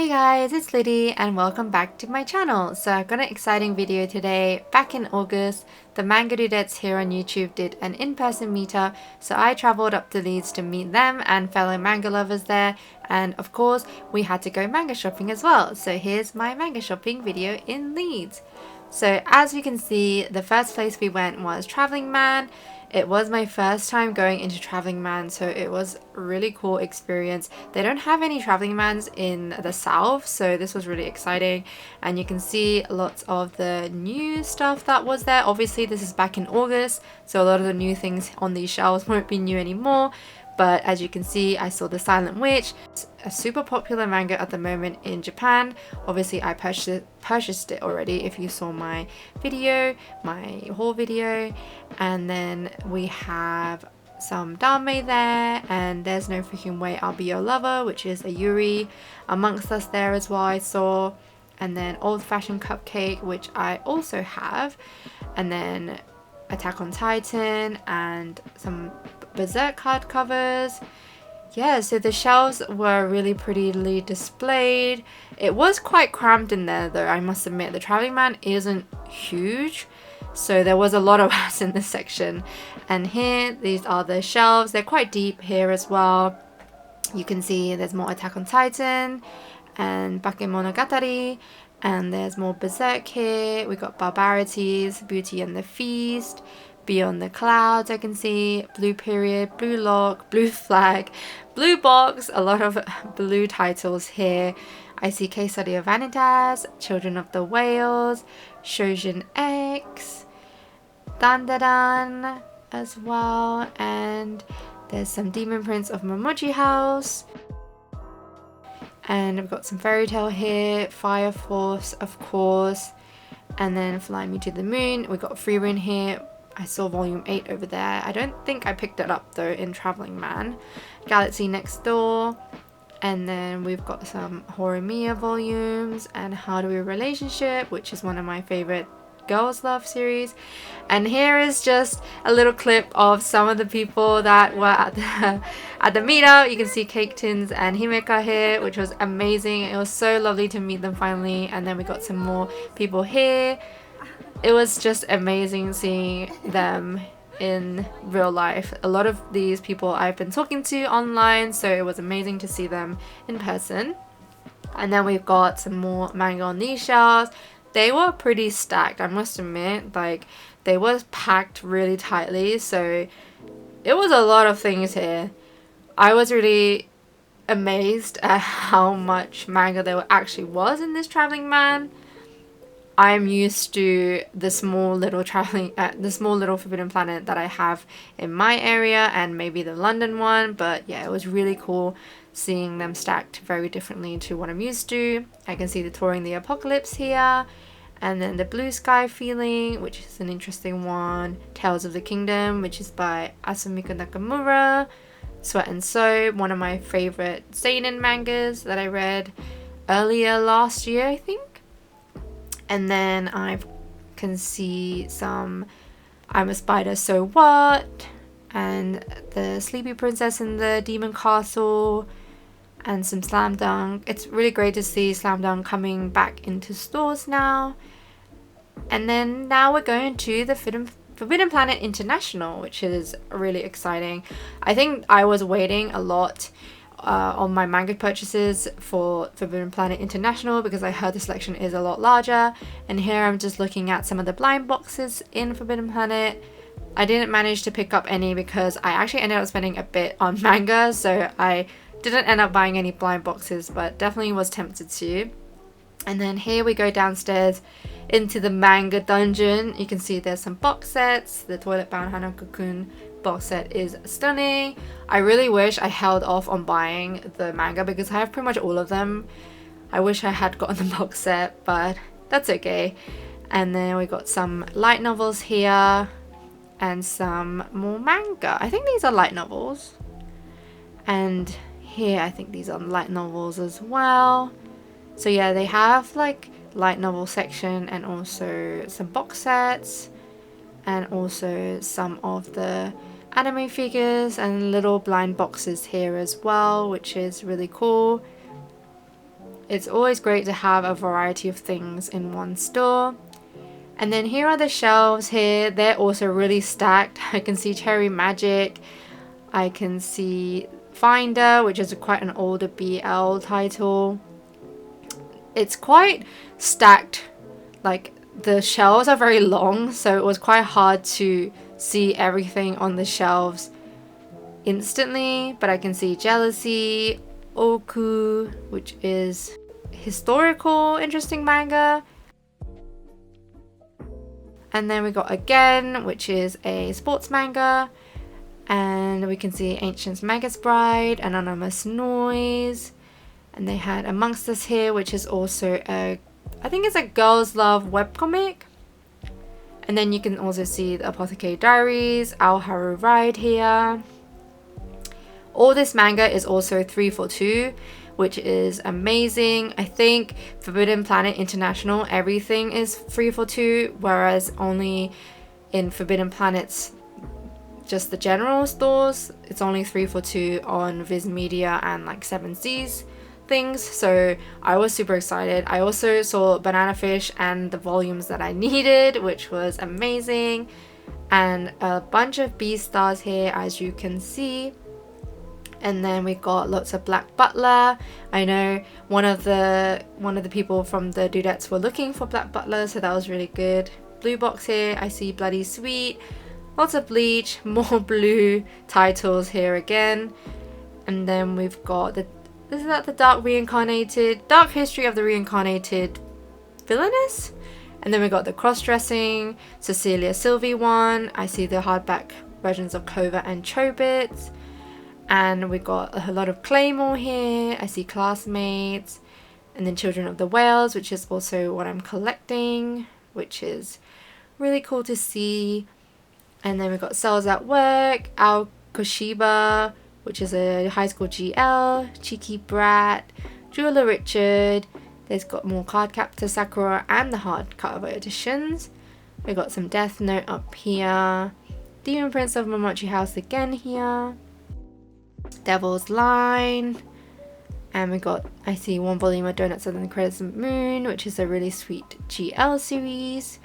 Hey guys, it's Liddy and welcome back to my channel. So I've got an exciting video today. Back in August, the manga dudettes here on YouTube did an in-person meetup, so I travelled up to Leeds to meet them and fellow manga lovers there, and of course we had to go manga shopping as well. So here's my manga shopping video in Leeds. So as you can see, the first place we went was Travelling Man. It was my first time going into Travelling Man, so it was a really cool experience. They don't have any Travelling Mans in the south, so this was really exciting. And you can see lots of the new stuff that was there. Obviously this is back in August, so a lot of the new things on these shelves won't be new anymore. But as you can see, I saw The Silent Witch. It's a super popular manga at the moment in Japan. Obviously I purchased it already if you saw my video, my haul video. And then we have some Dame there, and There's No Freaking Way I'll Be Your Lover, which is a Yuri amongst us there as well, I saw. And then Old Fashioned Cupcake, which I also have. And then Attack on Titan and some Berserk card covers. Yeah, so the shelves were really prettily displayed. It was quite cramped in there though, I must admit. The Travelling Man isn't huge, so there was a lot of us in this section. And here, these are the shelves. They're quite deep here as well. You can see there's more Attack on Titan and Bakemonogatari, and there's more Berserk here. We got Barbarities, Beauty and the Feast, Beyond the Clouds, I can see, Blue Period, Blue Lock, Blue Flag, Blue Box, a lot of blue titles here. I see Quesadilla Vanitas, Children of the Whales, Shojin X, Dandadan as well, and there's some Demon Prince of Momoji House. And I've got some Fairy Tail here, Fire Force of course, and then Fly Me to the Moon. We got Free Run here. I saw volume 8 over there. I don't think I picked it up though in Travelling Man. Galaxy Next Door, and then we've got some Horimiya volumes and How Do We Relationship, which is one of my favorite girls love series. And here is just a little clip of some of the people that were at the meetup. You can see Cake Tins and Himeka here, which was amazing. It was so lovely to meet them finally. And then we got some more people here. It was just amazing seeing them in real life. A lot of these people I've been talking to online, so it was amazing to see them in person. And then we've got some more manga on these shelves. They were pretty stacked, I must admit. Like, they were packed really tightly, so it was a lot of things here. I was really amazed at how much manga there actually was in this Travelling Man. I'm used to the small little Forbidden Planet that I have in my area, and maybe the London one, but yeah, it was really cool seeing them stacked very differently to what I'm used to. I can see the Touring the Apocalypse here, and then the Blue Sky Feeling, which is an interesting one. Tales of the Kingdom, which is by Asumiko Nakamura. Sweat and Soap, one of my favorite seinen mangas that I read earlier last year, I think. And then I can see some I'm a Spider, So What, and the Sleepy Princess in the Demon Castle, and some Slam Dunk. It's really great to see Slam Dunk coming back into stores now. And then now we're going to the Forbidden Planet International, which is really exciting. I think I was waiting a lot on my manga purchases for Forbidden Planet International because I heard the selection is a lot larger. And here I'm just looking at some of the blind boxes in Forbidden Planet. I didn't manage to pick up any because I actually ended up spending a bit on manga, so I didn't end up buying any blind boxes, but definitely was tempted to. And then here we go downstairs into the manga dungeon. You can see there's some box sets. The Toilet Bound Hanako-kun box set is stunning. I really wish I held off on buying the manga because I have pretty much all of them. I wish I had gotten the box set, but that's okay. And then we got some light novels here and some more manga. I think these are light novels. And here I think these are light novels as well. So yeah, they have like light novel section and also some box sets and also some of the anime figures and little blind boxes here as well, which is really cool. It's always great to have a variety of things in one store. And then here are the shelves here. They're also really stacked. I can see Cherry Magic. I can see Finder, which is quite an older BL title. It's quite stacked. Like, the shelves are very long, so it was quite hard to see everything on the shelves instantly. But I can see Jealousy, Oku, which is historical, interesting manga. And then we got Again, which is a sports manga. And we can see Ancient's Magus Bride, Anonymous Noise. And they had Amongst Us here, which is also I think it's a girls' love webcomic. And then you can also see the Apothecary Diaries, Our Haru Ride here. All this manga is also 3 for 2, which is amazing. I think Forbidden Planet International, everything is 3 for 2, whereas only in Forbidden Planet's just the general stores, it's only 3 for 2 on Viz Media and like 7C's things. So I was super excited. I also saw Banana Fish and the volumes that I needed, which was amazing. And a bunch of B stars here, as you can see. And then we got lots of Black Butler. I know one of the people from the dudettes were looking for Black Butler, so that was really good. Blue box here, I see Bloody Sweet. Lots of Bleach, more blue titles here again. And then we've got isn't that the Dark History of the Reincarnated Villainess? And then we got the cross-dressing Cecilia Sylvie one. I see the hardback versions of Clover and Chobits. And we got a lot of Claymore here. I see Classmates. And then Children of the Whales, which is also what I'm collecting, which is really cool to see. And then we got Cells at Work, Ao Koshiba, which is a high school GL, Cheeky Brat, Jeweler Richard. There's got more Cardcaptor Sakura and the hardcover editions. We got some Death Note up here. Demon Prince of Momochi House again here. Devil's Line. And we got, I see one volume of Donuts Under the Crescent Moon, which is a really sweet GL series.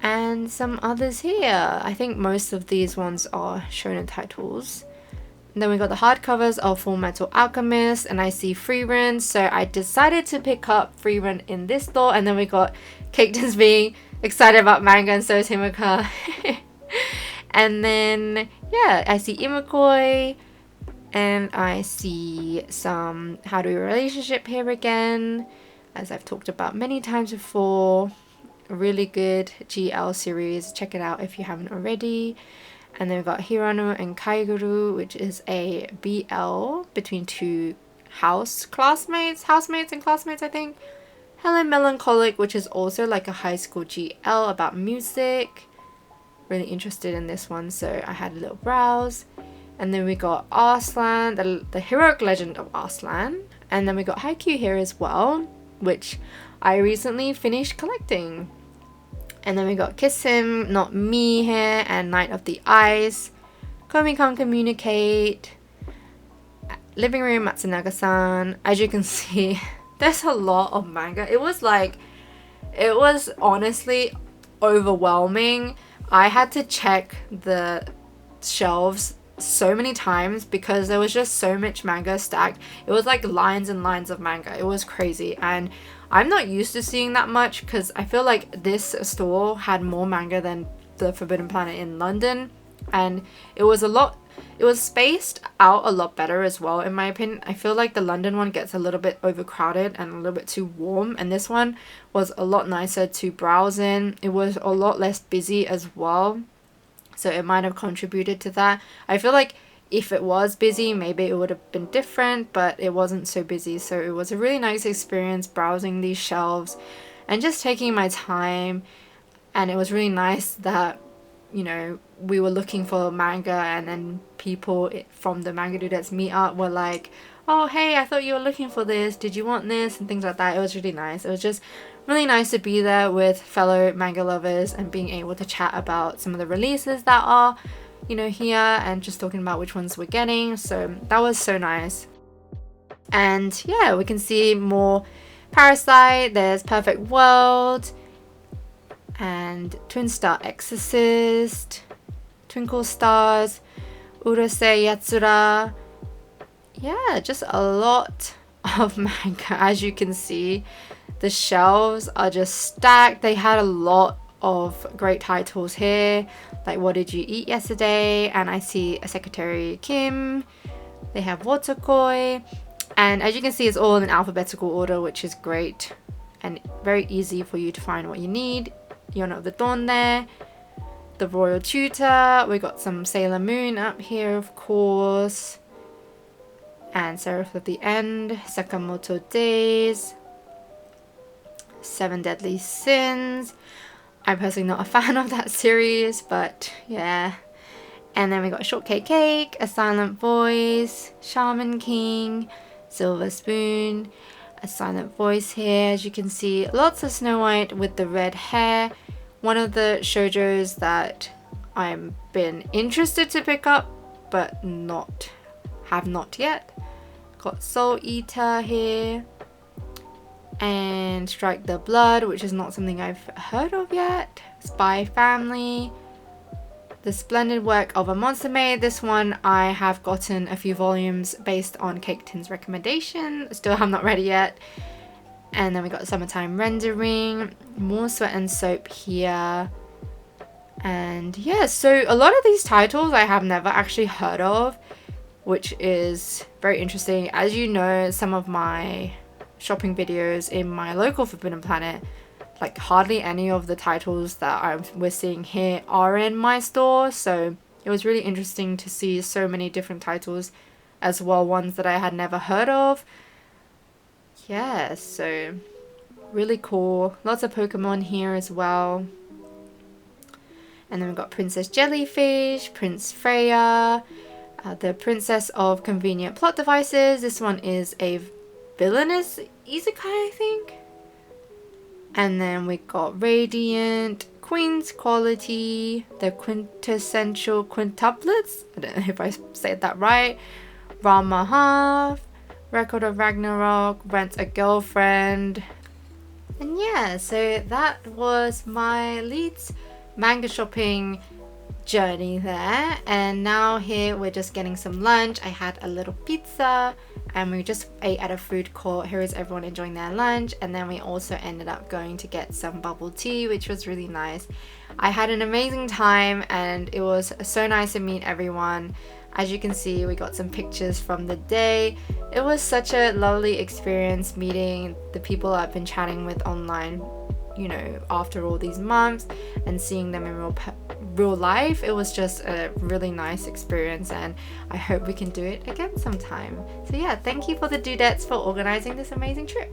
And some others here. I think most of these ones are shonen titles. And then we got the hardcovers of Full Metal Alchemist, and I see Freerun, so I decided to pick up Freerun in this store. And then we got Caketon's being excited about manga, and so is Himika. And then, yeah, I see Imakoi, and I see some How to Be a Relationship here again, as I've talked about many times before. A really good GL series, check it out if you haven't already. And then we've got Hirano and Kaiguru, which is a BL between two housemates and classmates, I think. Helen Melancholic, which is also like a high school GL about music. Really interested in this one, so I had a little browse. And then we got Arslan, the heroic legend of Arslan. And then we got Haikyuu here as well, which I recently finished collecting. And then we got Kiss Him, Not Me here, and Night of the Ice. Komi Can't Communicate. Living Room Matsunaga-san. As you can see, there's a lot of manga. It was honestly overwhelming. I had to check the shelves so many times because there was just so much manga stacked. It was like lines and lines of manga. It was crazy, and I'm not used to seeing that much because I feel like this store had more manga than the Forbidden Planet in London, and it was spaced out a lot better as well, in my opinion. I feel like the London one gets a little bit overcrowded and a little bit too warm, and this one was a lot nicer to browse in. It was a lot less busy as well, so it might have contributed to that. I feel like if it was busy, maybe it would have been different, but it wasn't so busy, so it was a really nice experience browsing these shelves and just taking my time. And it was really nice that, you know, we were looking for manga, and then people from the Manga Dudettes meetup were like, oh hey, I thought you were looking for this, did you want this, and things like that. It was really nice. It was just really nice to be there with fellow manga lovers and being able to chat about some of the releases that are, you know, here, and just talking about which ones we're getting. So that was so nice. And yeah, we can see more Parasite, there's Perfect World, and Twin Star Exorcist, Twinkle Stars, Urusei Yatsura. Yeah, just a lot of manga. As you can see, the shelves are just stacked. They had a lot of great titles here, like What Did You Eat Yesterday? And I see a Secretary Kim. They have Waterkoi. And as you can see, it's all in alphabetical order, which is great and very easy for you to find what you need. Yona of the Dawn there. The Royal Tutor. We got some Sailor Moon up here, of course. And Seraph of the End. Sakamoto Days. Seven Deadly Sins. I'm personally not a fan of that series, but yeah. And then we got Shortcake Cake, A Silent Voice, Shaman King, Silver Spoon, A Silent Voice here. As you can see, lots of Snow White with the red hair. One of the shoujos that I've been interested to pick up, but have not yet. Got Soul Eater here. And Strike the Blood, which is not something I've heard of yet. Spy Family. The Splendid Work of a Monster Maid. This one I have gotten a few volumes based on Cake Tin's recommendation. Still have not read it yet. And then we got Summertime Rendering. More Sweat and Soap here. And yeah, so a lot of these titles I have never actually heard of, which is very interesting. As you know, some of my shopping videos in my local Forbidden Planet, like hardly any of the titles that we're seeing here are in my store, so it was really interesting to see so many different titles as well, ones that I had never heard of. Yeah, so really cool. Lots of Pokemon here as well. And then we've got Princess Jellyfish, Prince Freya, the Princess of Convenient Plot Devices. This one is a villainous isekai, I think. And then we got Radiant, Queen's Quality, the Quintessential Quintuplets. I don't know if I said that right. Rama Half, Record of Ragnarok, Rent a Girlfriend. And yeah, so that was my Leeds manga shopping journey there. And now here we're just getting some lunch. I had a little pizza and we just ate at a food court. Here is everyone enjoying their lunch, and then we also ended up going to get some bubble tea, which was really nice. I had an amazing time and it was so nice to meet everyone. As you can see, we got some pictures from the day. It was such a lovely experience meeting the people I've been chatting with online, you know, after all these months, and seeing them in real life. It was just a really nice experience, and I hope we can do it again sometime. So yeah, thank you for the dudettes for organizing this amazing trip.